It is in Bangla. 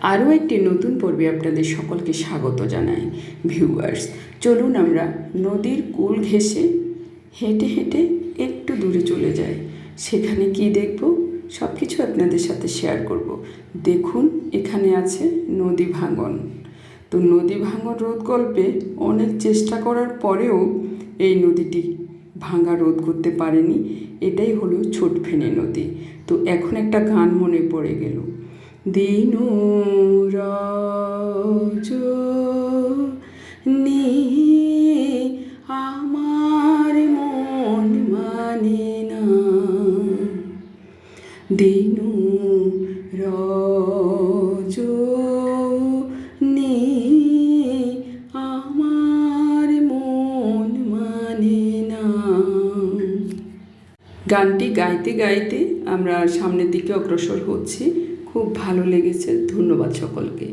আরও একটি নতুন পর্বে আপনাদের সকলকে স্বাগত জানাই ভিউয়ার্স। চলুন আমরা নদীর কূল ঘেঁষে হেঁটে হেঁটে একটু দূরে চলে যাই। সেখানে কি দেখব সব কিছু আপনাদের সাথে শেয়ার করব। দেখুন, এখানে আছে নদী ভাঙন। তো নদী ভাঙন রোধ গল্পে অনেক চেষ্টা করার পরেও এই নদীটি ভাঙা রোধ করতে পারেনি। এটাই হলো ছোট ফেনী নদী। তো এখন একটা গান মনে পড়ে গেল, দিন রজনী আমার মন মানে না, দিন রজনী আমার মন মানে না। গানটি গাইতে গাইতে আমরা সামনের দিকে অগ্রসর হচ্ছি। খুব ভালো লেগেছে। ধন্যবাদ সকলকে।